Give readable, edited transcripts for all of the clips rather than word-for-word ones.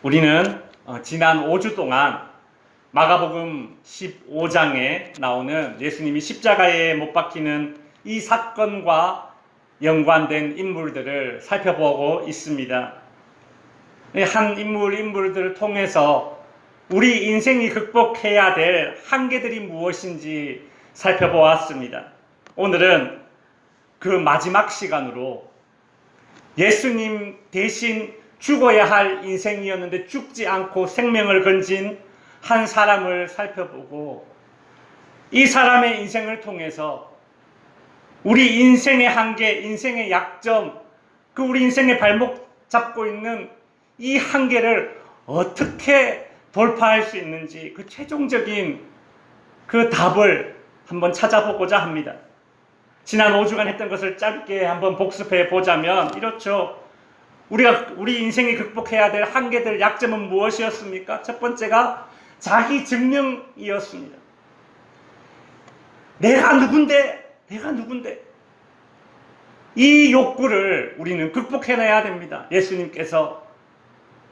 우리는 지난 5주 동안 마가복음 15장에 나오는 예수님이 십자가에 못 박히는 이 사건과 연관된 인물들을 살펴보고 있습니다. 한 인물들을 통해서 우리 인생이 극복해야 될 한계들이 무엇인지 살펴보았습니다. 오늘은 그 마지막 시간으로 예수님 대신 죽어야 할 인생이었는데 죽지 않고 생명을 건진 한 사람을 살펴보고, 이 사람의 인생을 통해서 우리 인생의 한계, 인생의 약점, 그 우리 인생의 발목 잡고 있는 이 한계를 어떻게 돌파할 수 있는지 그 최종적인 그 답을 한번 찾아보고자 합니다. 지난 5주간 했던 것을 짧게 한번 복습해 보자면 이렇죠. 우리 인생이 극복해야 될 한계들, 약점은 무엇이었습니까? 첫 번째가 자기 증명이었습니다. 내가 누군데? 이 욕구를 우리는 극복해내야 됩니다. 예수님께서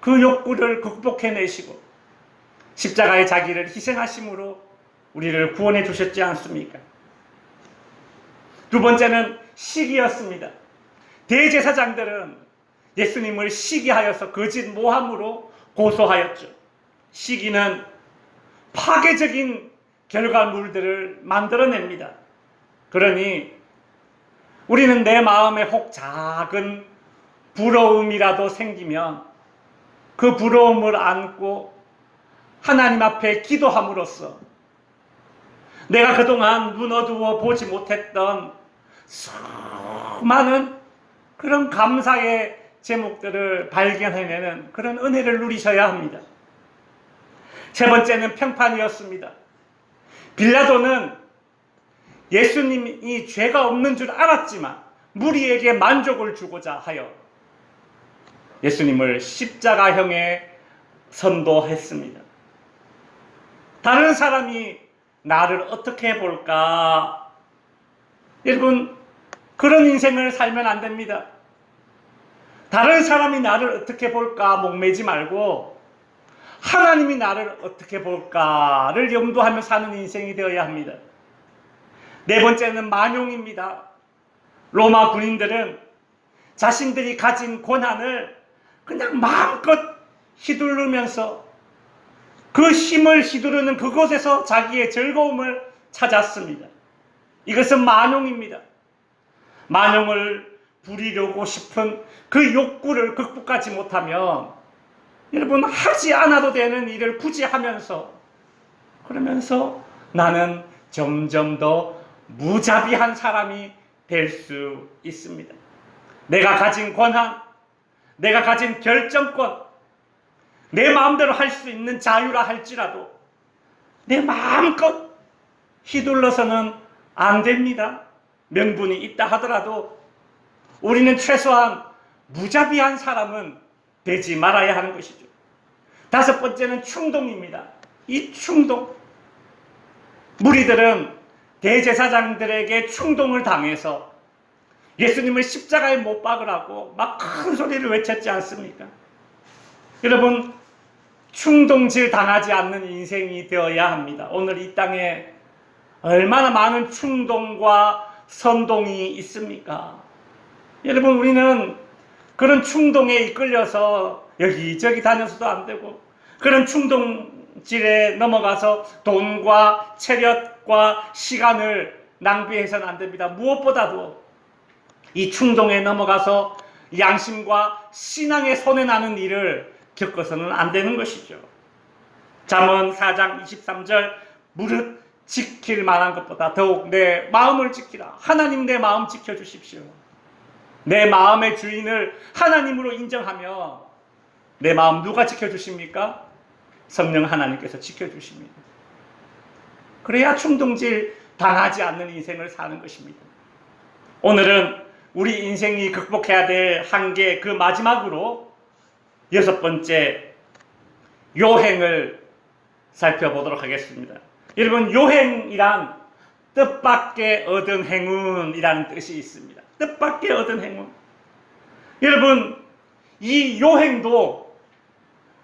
그 욕구를 극복해내시고 십자가의 자기를 희생하심으로 우리를 구원해 주셨지 않습니까? 두 번째는 시기였습니다. 대제사장들은 예수님을 시기하여서 거짓 모함으로 고소하였죠. 시기는 파괴적인 결과물들을 만들어냅니다. 그러니 우리는 내 마음에 혹 작은 부러움이라도 생기면 그 부러움을 안고 하나님 앞에 기도함으로써 내가 그동안 눈어두어 보지 못했던 수많은 그런 감사의 제목들을 발견해내는 그런 은혜를 누리셔야 합니다. 세 번째는 평판이었습니다. 빌라도는 예수님이 죄가 없는 줄 알았지만 무리에게 만족을 주고자 하여 예수님을 십자가형에 선도했습니다. 다른 사람이 나를 어떻게 볼까? 여러분, 그런 인생을 살면 안 됩니다. 다른 사람이 나를 어떻게 볼까 목매지 말고 하나님이 나를 어떻게 볼까를 염두하며 사는 인생이 되어야 합니다. 네 번째는 만용입니다. 로마 군인들은 자신들이 가진 권한을 그냥 마음껏 휘두르면서 그 힘을 휘두르는 그곳에서 자기의 즐거움을 찾았습니다. 이것은 만용입니다. 만용을 부리려고 싶은 그 욕구를 극복하지 못하면 여러분, 하지 않아도 되는 일을 굳이 하면서 그러면서 나는 점점 더 무자비한 사람이 될 수 있습니다. 내가 가진 권한, 내가 가진 결정권, 내 마음대로 할 수 있는 자유라 할지라도 내 마음껏 휘둘러서는 안 됩니다. 명분이 있다 하더라도 우리는 최소한 무자비한 사람은 되지 말아야 하는 것이죠. 다섯 번째는 충동입니다. 이 충동. 무리들은 대제사장들에게 충동을 당해서 예수님을 십자가에 못 박으라고 막 큰 소리를 외쳤지 않습니까? 여러분, 충동질 당하지 않는 인생이 되어야 합니다. 오늘 이 땅에 얼마나 많은 충동과 선동이 있습니까? 여러분, 우리는 그런 충동에 이끌려서 여기저기 다녀서도 안 되고 그런 충동질에 넘어가서 돈과 체력과 시간을 낭비해서는 안 됩니다. 무엇보다도 이 충동에 넘어가서 양심과 신앙에 손해나는 일을 겪어서는 안 되는 것이죠. 잠언 4장 23절 무릇 지킬 만한 것보다 더욱 내 마음을 지키라. 하나님 내 마음 지켜주십시오. 내 마음의 주인을 하나님으로 인정하며 내 마음 누가 지켜주십니까? 성령 하나님께서 지켜주십니다. 그래야 충동질 당하지 않는 인생을 사는 것입니다. 오늘은 우리 인생이 극복해야 될 한계, 그 마지막으로 여섯 번째 요행을 살펴보도록 하겠습니다. 여러분, 요행이란 뜻밖의 얻은 행운이라는 뜻이 있습니다. 뜻밖의 얻은 행운. 여러분, 이 요행도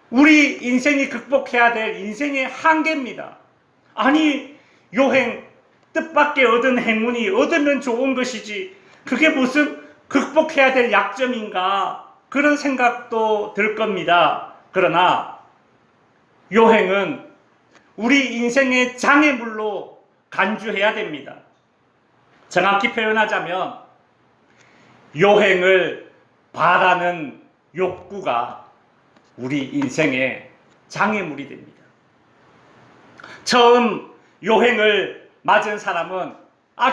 우리 인생이 극복해야 될 인생의 한계입니다. 아니, 요행, 뜻밖의 얻은 행운이 얻으면 좋은 것이지 그게 무슨 극복해야 될 약점인가, 그런 생각도 들 겁니다. 그러나 요행은 우리 인생의 장애물로 간주해야 됩니다. 정확히 표현하자면 요행을 바라는 욕구가 우리 인생의 장애물이 됩니다. 처음 요행을 맞은 사람은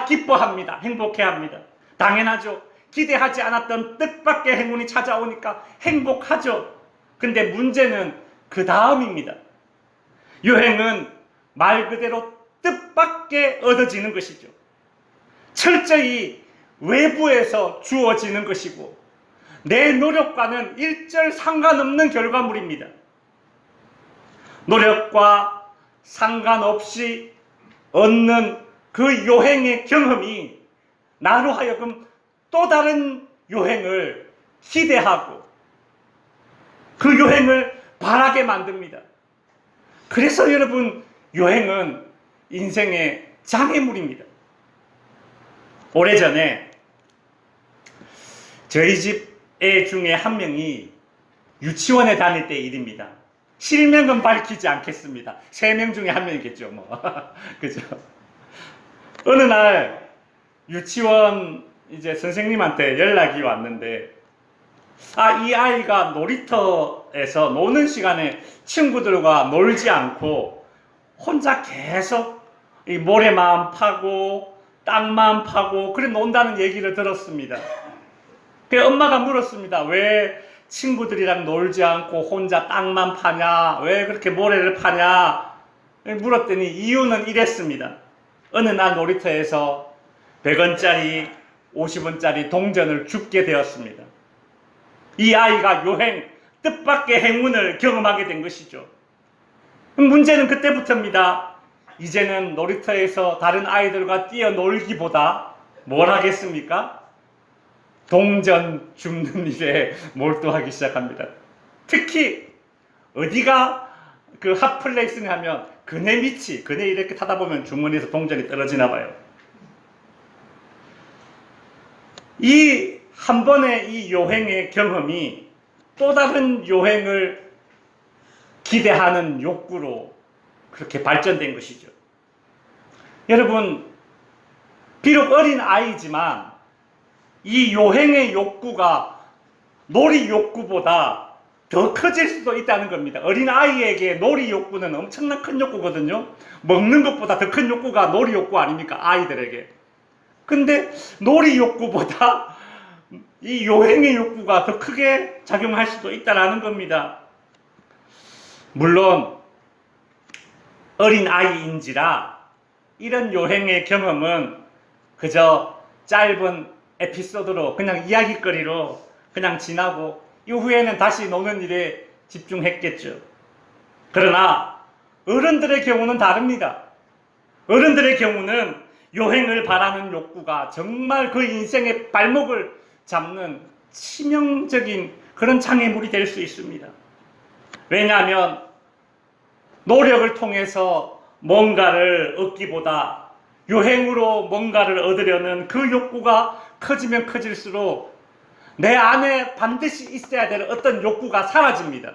기뻐합니다. 행복해합니다. 당연하죠. 기대하지 않았던 뜻밖의 행운이 찾아오니까 행복하죠. 근데 문제는 그 다음입니다. 요행은 말 그대로 뜻밖의 얻어지는 것이죠. 철저히 외부에서 주어지는 것이고 내 노력과는 일절 상관없는 결과물입니다. 노력과 상관없이 얻는 그 요행의 경험이 나로 하여금 또 다른 요행을 기대하고 그 요행을 바라게 만듭니다. 그래서 여러분, 요행은 인생의 장애물입니다. 오래전에 저희 집 애 중에 한 명이 유치원에 다닐 때 일입니다. 실명은 밝히지 않겠습니다. 3명 중에 한 명이겠죠, 뭐. 그죠? 어느 날 유치원 이제 선생님한테 연락이 왔는데, 이 아이가 놀이터에서 노는 시간에 친구들과 놀지 않고 혼자 계속 이 모래만 파고 땅만 파고 그래 논다는 얘기를 들었습니다. 그 엄마가 물었습니다. 왜 친구들이랑 놀지 않고 혼자 땅만 파냐? 왜 그렇게 모래를 파냐? 물었더니 이유는 이랬습니다. 어느 날 놀이터에서 100원짜리, 50원짜리 동전을 줍게 되었습니다. 이 아이가 요행, 뜻밖의 행운을 경험하게 된 것이죠. 문제는 그때부터입니다. 이제는 놀이터에서 다른 아이들과 뛰어놀기보다 뭘 하겠습니까? 동전 줍는 일에 몰두하기 시작합니다. 특히 어디가 그 핫플레이스냐 하면 그네 밑이, 그네 이렇게 타다 보면 주머니에서 동전이 떨어지나 봐요. 이 한 번의 이 요행의 경험이 또 다른 요행을 기대하는 욕구로 그렇게 발전된 것이죠. 여러분, 비록 어린 아이지만 이 요행의 욕구가 놀이 욕구보다 더 커질 수도 있다는 겁니다. 어린 아이에게 놀이 욕구는 엄청난 큰 욕구거든요. 먹는 것보다 더 큰 욕구가 놀이 욕구 아닙니까? 아이들에게. 근데 놀이 욕구보다 이 요행의 욕구가 더 크게 작용할 수도 있다는 겁니다. 물론 어린 아이인지라 이런 요행의 경험은 그저 짧은 에피소드로, 그냥 이야기거리로 그냥 지나고 이후에는 다시 노는 일에 집중했겠죠. 그러나 어른들의 경우는 다릅니다. 어른들의 경우는 요행을 바라는 욕구가 정말 그 인생의 발목을 잡는 치명적인 그런 장애물이 될 수 있습니다. 왜냐하면 노력을 통해서 뭔가를 얻기보다 요행으로 뭔가를 얻으려는 그 욕구가 커지면 커질수록 내 안에 반드시 있어야 될 어떤 욕구가 사라집니다.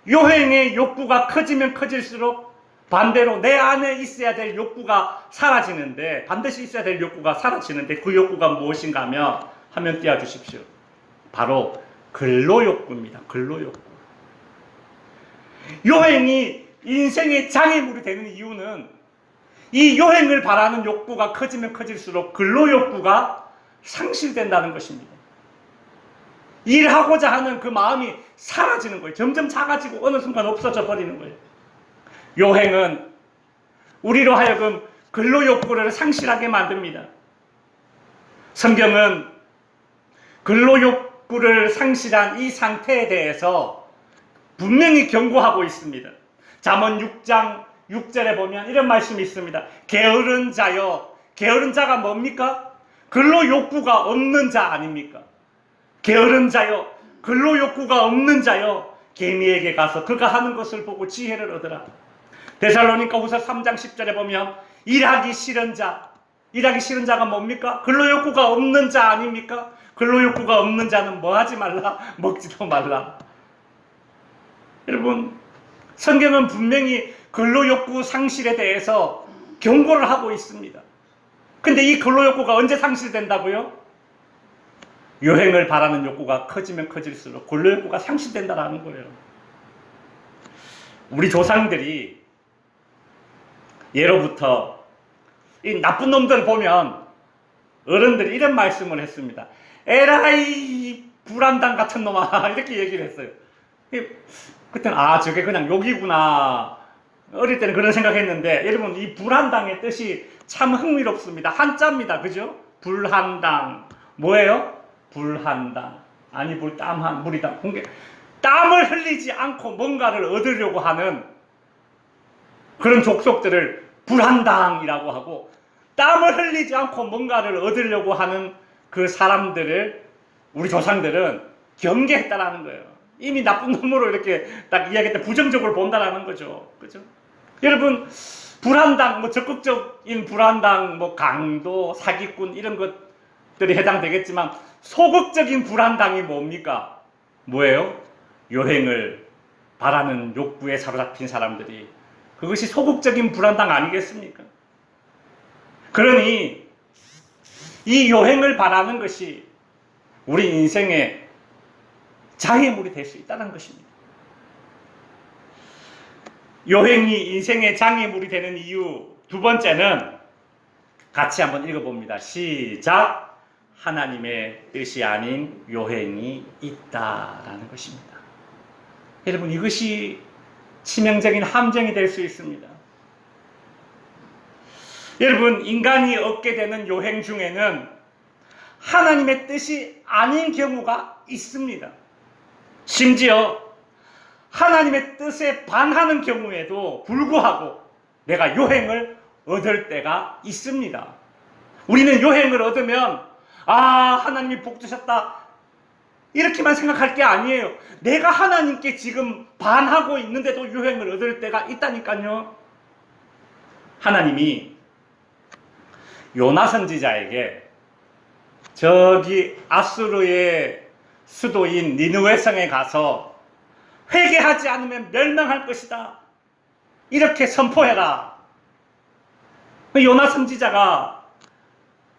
요행의 욕구가 커지면 커질수록 반대로 내 안에 있어야 될 욕구가 사라지는데, 반드시 있어야 될 욕구가 사라지는데 그 욕구가 무엇인가 하면 화면 띄워주십시오. 바로 근로욕구입니다. 근로욕구. 요행이 인생의 장애물이 되는 이유는 이 요행을 바라는 욕구가 커지면 커질수록 근로욕구가 상실된다는 것입니다. 일하고자 하는 그 마음이 사라지는 거예요. 점점 작아지고 어느 순간 없어져 버리는 거예요. 요행은 우리로 하여금 근로욕구를 상실하게 만듭니다. 성경은 근로욕구를 상실한 이 상태에 대해서 분명히 경고하고 있습니다. 잠언 6장 6절에 보면 이런 말씀이 있습니다. 게으른 자여. 게으른 자가 뭡니까? 근로욕구가 없는 자 아닙니까? 게으른 자여, 근로욕구가 없는 자여, 개미에게 가서 그가 하는 것을 보고 지혜를 얻으라. 데살로니가후서 3장 10절에 보면 일하기 싫은 자가 뭡니까? 근로욕구가 없는 자 아닙니까? 근로욕구가 없는 자는 뭐 하지 말라? 먹지도 말라. 여러분, 성경은 분명히 근로욕구 상실에 대해서 경고를 하고 있습니다. 근데 이 근로욕구가 언제 상실된다고요? 여행을 바라는 욕구가 커지면 커질수록 근로욕구가 상실된다는 거예요. 우리 조상들이 예로부터 이 나쁜 놈들 보면 어른들이 이런 말씀을 했습니다. 에라이 불안당 같은 놈아 이렇게 얘기를 했어요. 그때는 저게 그냥 욕이구나. 어릴 때는 그런 생각했는데 여러분, 이 불한당의 뜻이 참 흥미롭습니다. 한자입니다. 그죠? 불한당 뭐예요? 불한당. 아니 땀한 물이다. 땀을 흘리지 않고 뭔가를 얻으려고 하는 그런 족속들을 불한당이라고 하고, 땀을 흘리지 않고 뭔가를 얻으려고 하는 그 사람들을 우리 조상들은 경계했다라는 거예요. 이미 나쁜 놈으로 이렇게 딱 이야기할 때 부정적으로 본다라는 거죠. 그죠? 여러분, 불한당, 적극적인 불한당, 강도, 사기꾼 이런 것들이 해당되겠지만 소극적인 불한당이 뭡니까? 뭐예요? 여행을 바라는 욕구에 사로잡힌 사람들이, 그것이 소극적인 불안당 아니겠습니까? 그러니 이 여행을 바라는 것이 우리 인생의 장애물이 될 수 있다는 것입니다. 여행이 인생의 장애물이 되는 이유 두 번째는 같이 한번 읽어봅니다. 시작. 하나님의 뜻이 아닌 여행이 있다라는 것입니다. 여러분, 이것이 치명적인 함정이 될 수 있습니다. 여러분, 인간이 얻게 되는 여행 중에는 하나님의 뜻이 아닌 경우가 있습니다. 심지어 하나님의 뜻에 반하는 경우에도 불구하고 내가 여행을 얻을 때가 있습니다. 우리는 여행을 얻으면 하나님이 복 주셨다 이렇게만 생각할 게 아니에요. 내가 하나님께 지금 반하고 있는데도 여행을 얻을 때가 있다니까요. 하나님이 요나 선지자에게 저기 아수르의 수도인 니느웨 성에 가서 회개하지 않으면 멸망할 것이다 이렇게 선포해라. 요나 선지자가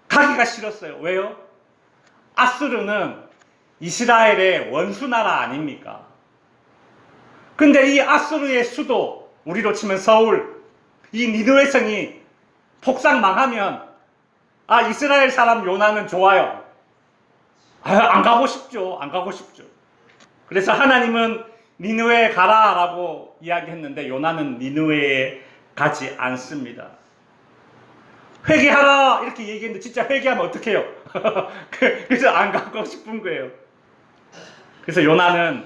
가기가 싫었어요. 왜요? 아수르는 이스라엘의 원수나라 아닙니까? 근데 이 아수르의 수도, 우리로 치면 서울, 이 니느웨 성이 폭삭 망하면 이스라엘 사람 요나는 좋아요. 안 가고 싶죠. 안 가고 싶죠. 그래서 하나님은 니느웨에 가라라고 이야기했는데 요나는 니느웨에 가지 않습니다. 회개하라 이렇게 얘기했는데 진짜 회개하면 어떡해요? 그래서 안 가고 싶은 거예요. 그래서 요나는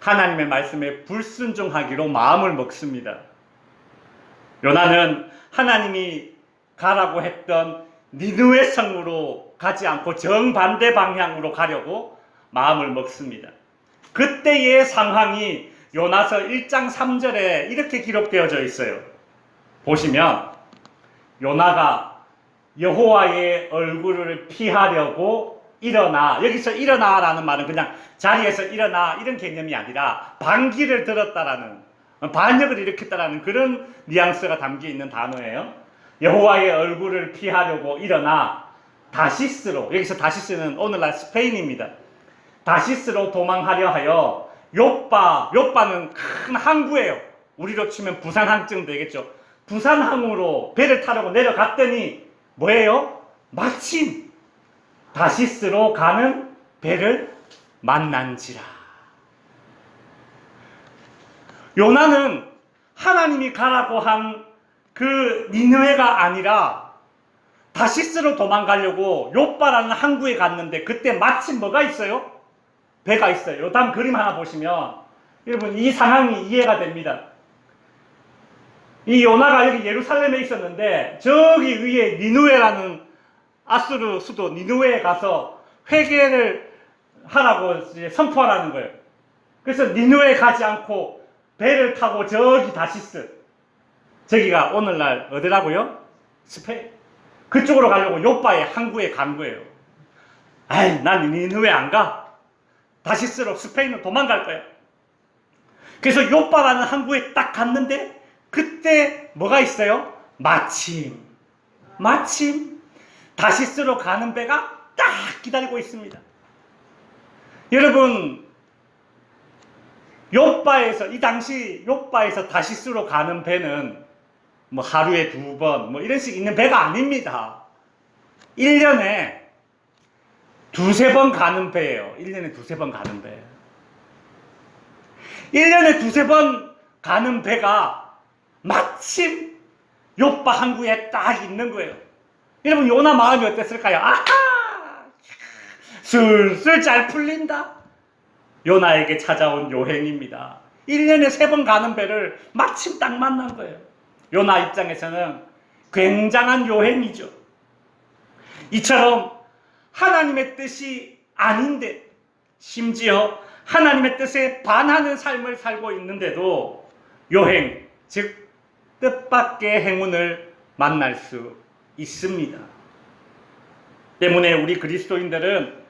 하나님의 말씀에 불순종하기로 마음을 먹습니다. 요나는 하나님이 가라고 했던 니느웨 성으로 가지 않고 정반대 방향으로 가려고 마음을 먹습니다. 그때의 상황이 요나서 1장 3절에 이렇게 기록되어져 있어요. 보시면 요나가 여호와의 얼굴을 피하려고 일어나, 여기서 일어나라는 말은 그냥 자리에서 일어나 이런 개념이 아니라 반기를 들었다라는, 반역을 일으켰다라는 그런 뉘앙스가 담겨 있는 단어예요. 여호와의 얼굴을 피하려고 일어나 다시스로, 여기서 다시스는 오늘날 스페인입니다. 다시스로 도망하려 하여 요빠는 큰 항구예요. 우리로 치면 부산항쯤 되겠죠. 부산항으로 배를 타려고 내려갔더니 뭐예요? 마침 다시스로 가는 배를 만난지라. 요나는 하나님이 가라고 한 그 니느웨가 아니라 다시스로 도망가려고 요빠라는 항구에 갔는데 그때 마침 뭐가 있어요? 배가 있어요. 다음 그림 하나 보시면 여러분 이 상황이 이해가 됩니다. 이 요나가 여기 예루살렘에 있었는데 저기 위에 니느웨라는 아수르 수도 니느웨에 가서 회개를 하라고 이제 선포하라는 거예요. 그래서 니누에 가지 않고 배를 타고 저기 다시스, 저기가 오늘날 어디라고요? 스페인. 그쪽으로 가려고 요빠의 항구에 간 거예요. 아이, 난 니누에 안 가. 다시스로 스페인으로 도망갈 거야. 그래서 요빠라는 항구에 딱 갔는데 그때 뭐가 있어요? 마침 다시스로 가는 배가 딱 기다리고 있습니다. 여러분, 요빠에서, 이 당시 요빠에서 다시스로 가는 배는 뭐 하루에 2번 뭐 이런 식 있는 배가 아닙니다. 1년에 2-3번 가는 배예요. 1년에 2-3번 가는 배. 1년에 2-3번 가는 배가 마침 요빠 항구에 딱 있는 거예요. 여러분, 요나 마음이 어땠을까요? 아하! 슬슬 잘 풀린다. 요나에게 찾아온 요행입니다. 1년에 3번 가는 배를 마침 딱 만난 거예요. 요나 입장에서는 굉장한 요행이죠. 이처럼 하나님의 뜻이 아닌데, 심지어 하나님의 뜻에 반하는 삶을 살고 있는데도 요행, 즉 뜻밖의 행운을 만날 수 있습니다. 때문에 우리 그리스도인들은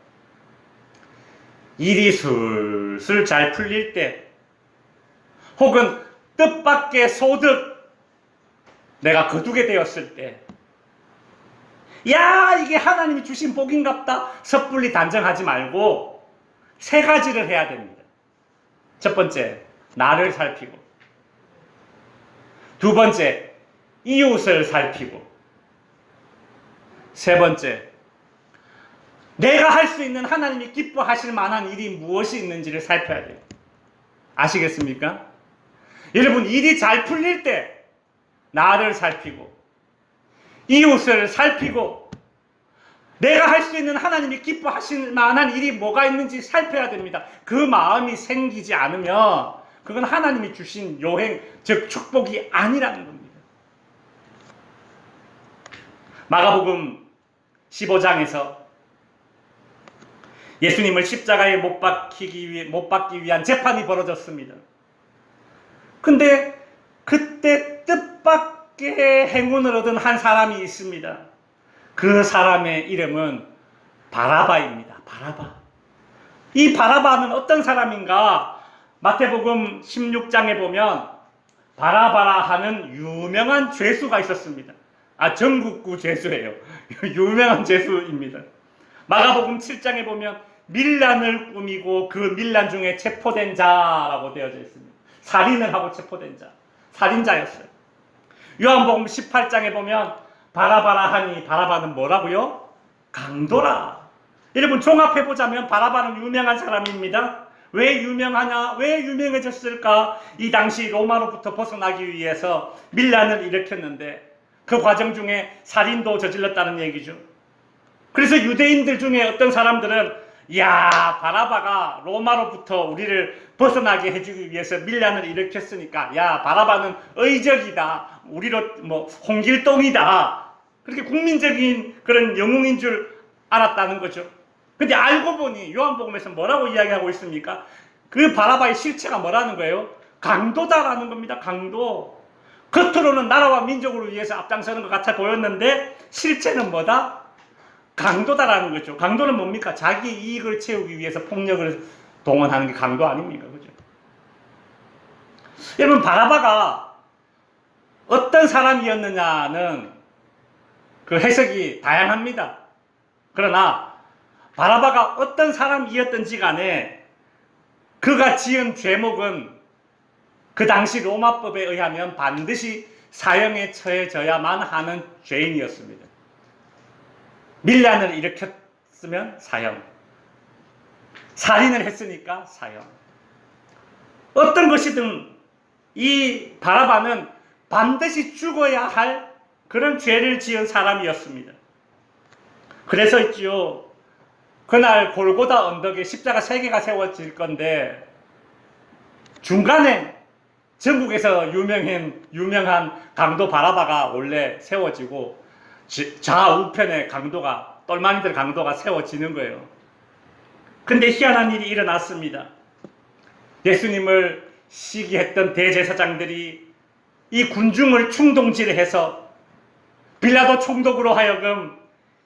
일이 술술 잘 풀릴 때, 혹은 뜻밖의 소득 내가 거두게 되었을 때, 야, 이게 하나님이 주신 복인갑다 섣불리 단정하지 말고 3가지를 해야 됩니다. 첫 번째, 나를 살피고, 2번째, 이웃을 살피고, 3번째, 내가 할 수 있는 하나님이 기뻐하실 만한 일이 무엇이 있는지를 살펴야 돼요. 아시겠습니까? 여러분, 일이 잘 풀릴 때 나를 살피고, 이웃을 살피고, 내가 할 수 있는 하나님이 기뻐하실 만한 일이 뭐가 있는지 살펴야 됩니다. 그 마음이 생기지 않으면 그건 하나님이 주신 요행, 즉 축복이 아니라는 겁니다. 마가복음 15장에서 예수님을 십자가에 못 박기 위한 재판이 벌어졌습니다. 근데 그때 뜻밖의 행운을 얻은 한 사람이 있습니다. 그 사람의 이름은 바라바입니다. 바라바. 이 바라바는 어떤 사람인가? 마태복음 16장에 보면 바라바라 하는 유명한 죄수가 있었습니다. 전국구 죄수예요. 유명한 죄수입니다. 마가복음 7장에 보면 밀란을 꾸미고 그 밀란 중에 체포된 자라고 되어져 있습니다. 살인을 하고 체포된 자, 살인자였어요. 요한복음 18장에 보면 바라바라 하니, 바라바는 뭐라고요? 강도라. 여러분, 종합해보자면 바라바는 유명한 사람입니다. 왜 유명하냐? 왜 유명해졌을까? 이 당시 로마로부터 벗어나기 위해서 밀란을 일으켰는데 그 과정 중에 살인도 저질렀다는 얘기죠. 그래서 유대인들 중에 어떤 사람들은, 야, 바라바가 로마로부터 우리를 벗어나게 해주기 위해서 밀란을 일으켰으니까, 야, 바라바는 의적이다, 우리로 홍길동이다, 그렇게 국민적인 그런 영웅인 줄 알았다는 거죠. 근데 알고 보니 요한복음에서 뭐라고 이야기하고 있습니까? 그 바라바의 실체가 뭐라는 거예요? 강도다라는 겁니다. 강도. 겉으로는 나라와 민족을 위해서 앞장서는 것 같아 보였는데 실체는 뭐다? 강도다라는 거죠. 강도는 뭡니까? 자기 이익을 채우기 위해서 폭력을 동원하는 게 강도 아닙니까? 그죠? 여러분, 바라바가 어떤 사람이었느냐는 그 해석이 다양합니다. 그러나 바라바가 어떤 사람이었던지 간에 그가 지은 죄목은 그 당시 로마법에 의하면 반드시 사형에 처해져야만 하는 죄인이었습니다. 밀란을 일으켰으면 사형, 살인을 했으니까 사형. 어떤 것이든 이 바라바는 반드시 죽어야 할 그런 죄를 지은 사람이었습니다. 그래서 있지요, 그날 골고다 언덕에 십자가 3개가 세워질 건데 중간에 전국에서 유명한 강도 바라바가 원래 세워지고 좌우편에 강도가, 똘마니들 강도가 세워지는 거예요. 근데 희한한 일이 일어났습니다. 예수님을 시기했던 대제사장들이 이 군중을 충동질해서 빌라도 총독으로 하여금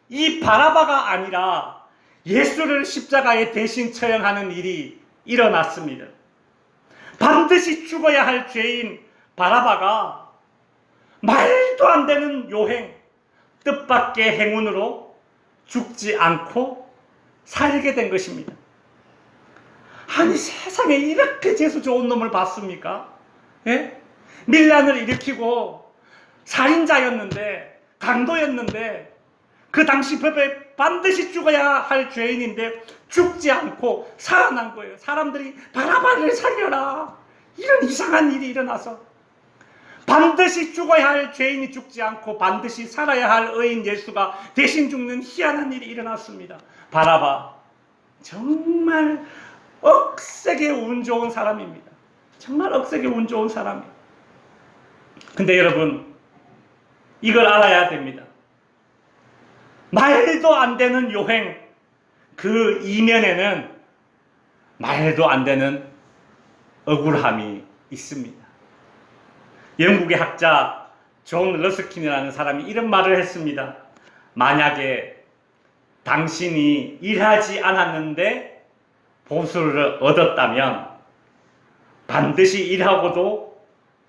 이 바라바가 아니라 예수를 십자가에 대신 처형하는 일이 일어났습니다. 반드시 죽어야 할 죄인 바라바가 말도 안 되는 요행, 뜻밖의 행운으로 죽지 않고 살게 된 것입니다. 아니, 세상에 이렇게 재수 좋은 놈을 봤습니까? 예? 밀란을 일으키고 살인자였는데, 강도였는데, 그 당시 법에 반드시 죽어야 할 죄인인데 죽지 않고 살아난 거예요. 사람들이 바라바를 살려라, 이런 이상한 일이 일어나서 반드시 죽어야 할 죄인이 죽지 않고 반드시 살아야 할 의인 예수가 대신 죽는 희한한 일이 일어났습니다. 바라바, 정말 억세게 운 좋은 사람입니다. 정말 억세게 운 좋은 사람이에요. 근데 여러분, 이걸 알아야 됩니다. 말도 안 되는 요행, 그 이면에는 말도 안 되는 억울함이 있습니다. 영국의 학자 존 러스킨이라는 사람이 이런 말을 했습니다. 만약에 당신이 일하지 않았는데 보수를 얻었다면 반드시 일하고도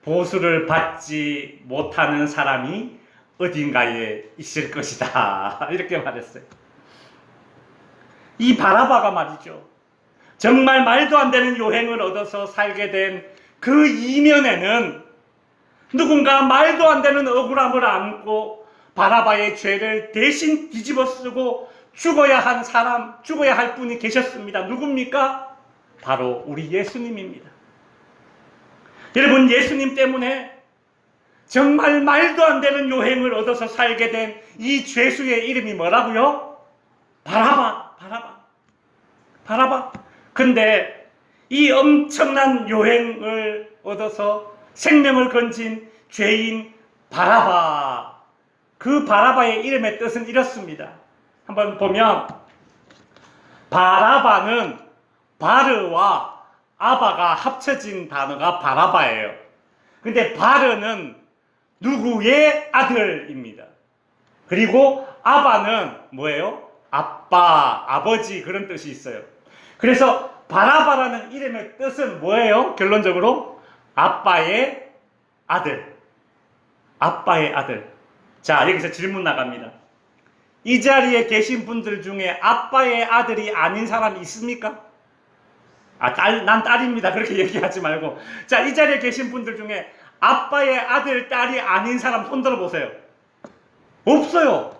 보수를 받지 못하는 사람이 어딘가에 있을 것이다. 이렇게 말했어요. 이 바라바가 말이죠, 정말 말도 안 되는 요행을 얻어서 살게 된 그 이면에는 누군가 말도 안 되는 억울함을 안고 바라바의 죄를 대신 뒤집어 쓰고 죽어야 한 사람, 죽어야 할 분이 계셨습니다. 누굽니까? 바로 우리 예수님입니다. 여러분, 예수님 때문에 정말 말도 안 되는 요행을 얻어서 살게 된 이 죄수의 이름이 뭐라고요? 바라바. 근데 이 엄청난 요행을 얻어서 생명을 건진 죄인 바라바, 그 바라바의 이름의 뜻은 이렇습니다. 한번 보면 바라바는 바르와 아바가 합쳐진 단어가 바라바예요. 근데 바르는 누구의 아들입니다. 그리고 아바는 뭐예요? 아빠, 아버지, 그런 뜻이 있어요. 그래서 바라바라는 이름의 뜻은 뭐예요? 결론적으로 아빠의 아들. 아빠의 아들. 자, 여기서 질문 나갑니다. 이 자리에 계신 분들 중에 아빠의 아들이 아닌 사람이 있습니까? 난 딸입니다, 그렇게 얘기하지 말고. 자, 이 자리에 계신 분들 중에 아빠의 아들, 딸이 아닌 사람 손 들어보세요. 없어요.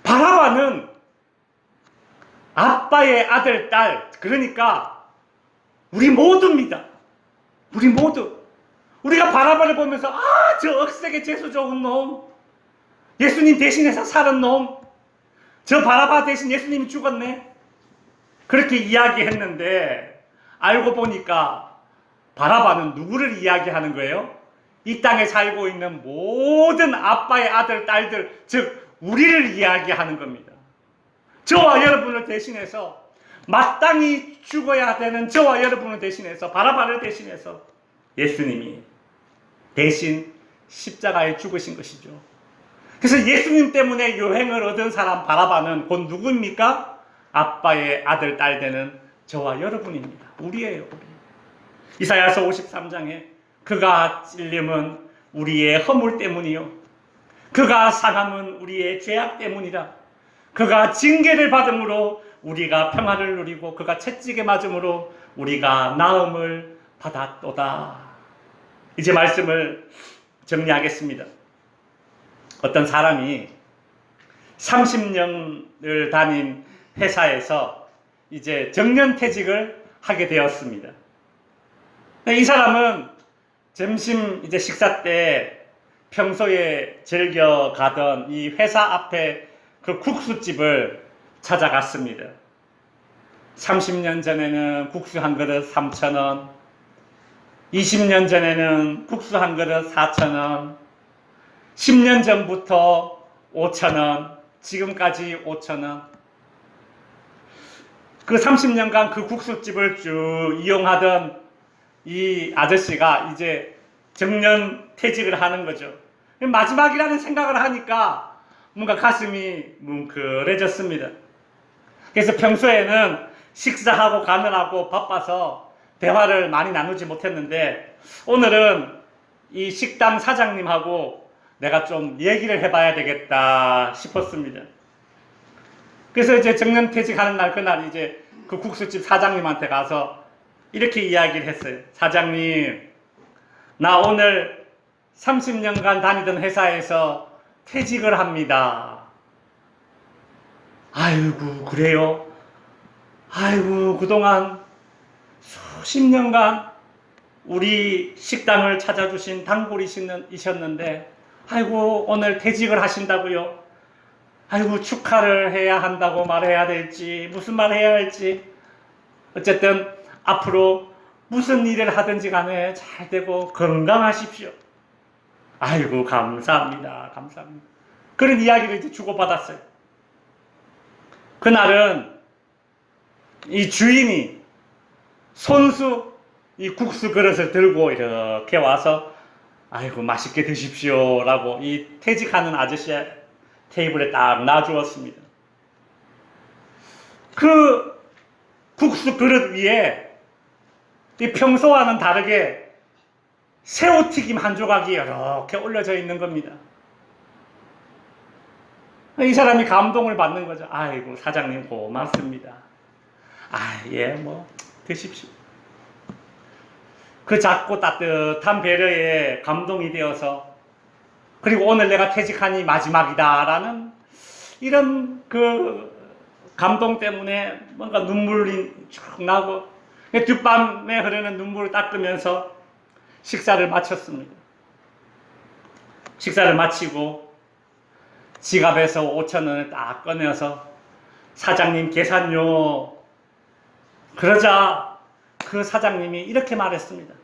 바라바는 아빠의 아들, 딸, 그러니까 우리 모두입니다. 우리 모두. 우리가 바라바를 보면서 저 억세게 재수 좋은 놈, 예수님 대신해서 살은 놈, 저 바라바 대신 예수님이 죽었네, 그렇게 이야기했는데 알고 보니까 바라바는 누구를 이야기하는 거예요? 이 땅에 살고 있는 모든 아빠의 아들, 딸들, 즉 우리를 이야기하는 겁니다. 저와 여러분을 대신해서, 마땅히 죽어야 되는 저와 여러분을 대신해서, 바라바를 대신해서 예수님이 대신 십자가에 죽으신 것이죠. 그래서 예수님 때문에 요행을 얻은 사람 바라바는 곧 누구입니까? 아빠의 아들, 딸 되는 저와 여러분입니다. 우리예요, 우리. 이사야서 53장에 그가 찔림은 우리의 허물 때문이요, 그가 상함은 우리의 죄악 때문이라. 그가 징계를 받음으로 우리가 평안을 누리고 그가 채찍에 맞음으로 우리가 나음을 받았도다. 이제 말씀을 정리하겠습니다. 어떤 사람이 30년을 다닌 회사에서 이제 정년퇴직을 하게 되었습니다. 이 사람은 점심 이제 식사 때 평소에 즐겨 가던 이 회사 앞에 그 국수집을 찾아갔습니다. 30년 전에는 국수 한 그릇 3,000원, 20년 전에는 국수 한 그릇 4,000원, 10년 전부터 5,000원, 지금까지 5,000원. 그 30년간 그 국수집을 쭉 이용하던 이 아저씨가 이제 정년 퇴직을 하는 거죠. 마지막이라는 생각을 하니까 뭔가 가슴이 뭉클해졌습니다. 그래서 평소에는 식사하고 가느라고 바빠서 대화를 많이 나누지 못했는데 오늘은 이 식당 사장님하고 내가 좀 얘기를 해봐야 되겠다 싶었습니다. 그래서 이제 정년퇴직하는 날 그날 이제 그 국수집 사장님한테 가서 이렇게 이야기를 했어요. 사장님, 나 오늘 30년간 다니던 회사에서 퇴직을 합니다. 아이고, 그래요? 아이고, 그동안 수십 년간 우리 식당을 찾아주신 단골이셨는데 아이고, 오늘 퇴직을 하신다고요? 아이고, 축하를 해야 한다고 말해야 될지 무슨 말 해야 할지 어쨌든 앞으로 무슨 일을 하든지 간에 잘 되고 건강하십시오. 아이고, 감사합니다. 감사합니다. 그런 이야기를 이제 주고받았어요. 그날은 이 주인이 손수 이 국수 그릇을 들고 이렇게 와서 아이고, 맛있게 드십시오 라고 이 퇴직하는 아저씨의 테이블에 딱 놔주었습니다. 그 국수 그릇 위에 이 평소와는 다르게 새우튀김 한 조각이 이렇게 올려져 있는 겁니다. 이 사람이 감동을 받는 거죠. 아이고, 사장님 고맙습니다. 아, 예, 뭐 드십시오. 그 작고 따뜻한 배려에 감동이 되어서 그리고 오늘 내가 퇴직하니 마지막이다라는 이런 그 감동 때문에 뭔가 눈물이 쭉 나고 뒷밤에 흐르는 눈물을 닦으면서 식사를 마쳤습니다. 식사를 마치고 지갑에서 5,000원을 딱 꺼내서 사장님 계산요. 그러자 그 사장님이 이렇게 말했습니다.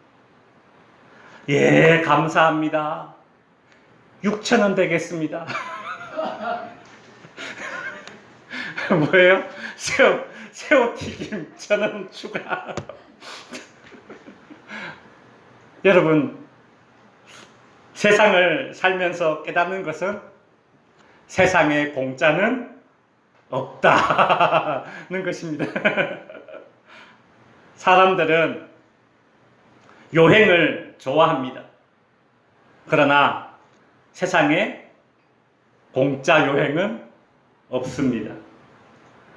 예, 감사합니다. 6,000원 되겠습니다. 뭐예요? 새우튀김 1,000원 추가. 여러분, 세상을 살면서 깨닫는 것은 세상에 공짜는 없다는 것입니다. 사람들은 여행을 좋아합니다. 그러나 세상에 공짜 여행은 없습니다.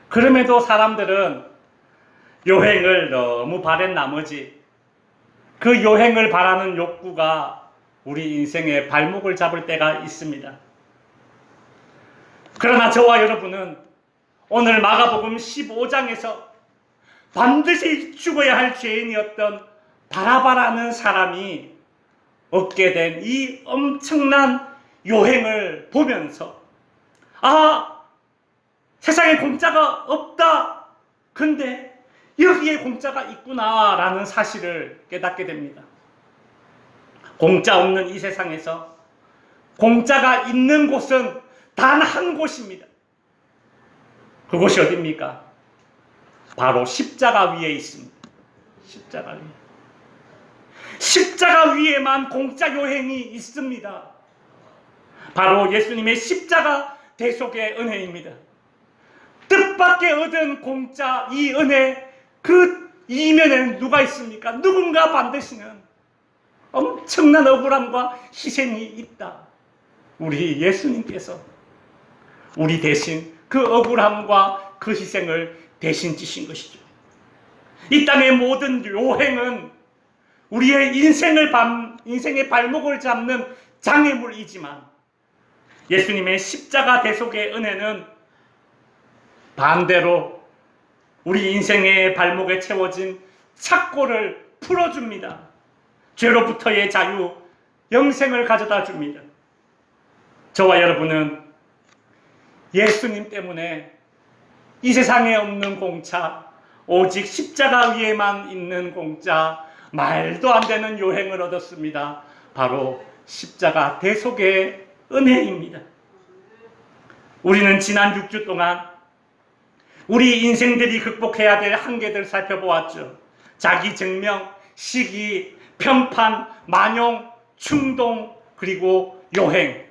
그럼에도 사람들은 여행을 너무 바란 나머지 그 여행을 바라는 욕구가 우리 인생의 발목을 잡을 때가 있습니다. 그러나 저와 여러분은 오늘 마가복음 15장에서 반드시 죽어야 할 죄인이었던 바라바라는 사람이 얻게 된 이 엄청난 여행을 보면서 아, 세상에 공짜가 없다. 근데 여기에 공짜가 있구나 라는 사실을 깨닫게 됩니다. 공짜 없는 이 세상에서 공짜가 있는 곳은 단 한 곳입니다. 그곳이 어디입니까? 바로 십자가 위에 있습니다. 십자가 위에. 십자가 위에만 공짜 여행이 있습니다. 바로 예수님의 십자가 대속의 은혜입니다. 뜻밖의 얻은 공짜 이 은혜, 그 이면에는 누가 있습니까? 누군가 반드시는 엄청난 억울함과 희생이 있다. 우리 예수님께서 우리 대신 그 억울함과 그 희생을 대신 지신 것이죠. 이 땅의 모든 여행은 우리의 인생의 발목을 잡는 장애물이지만 예수님의 십자가 대속의 은혜는 반대로 우리 인생의 발목에 채워진 착고를 풀어줍니다. 죄로부터의 자유, 영생을 가져다 줍니다. 저와 여러분은 예수님 때문에 이 세상에 없는 공짜, 오직 십자가 위에만 있는 공짜, 말도 안 되는 여행을 얻었습니다. 바로 십자가 대속의 은혜입니다. 우리는 지난 6주 동안 우리 인생들이 극복해야 될 한계들 살펴보았죠. 자기 증명, 시기, 편판, 만용, 충동, 그리고 요행.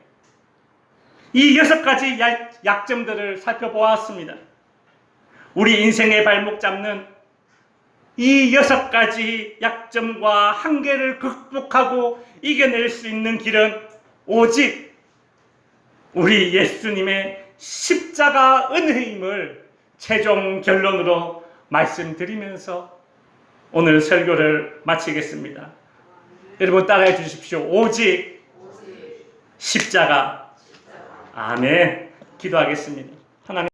이 6가지 약점들을 살펴보았습니다. 우리 인생의 발목 잡는 이 6가지 약점과 한계를 극복하고 이겨낼 수 있는 길은 오직 우리 예수님의 십자가 은혜임을 최종 결론으로 말씀드리면서 오늘 설교를 마치겠습니다. 여러분 따라해 주십시오. 오직 십자가. 아멘. 기도하겠습니다. 하나님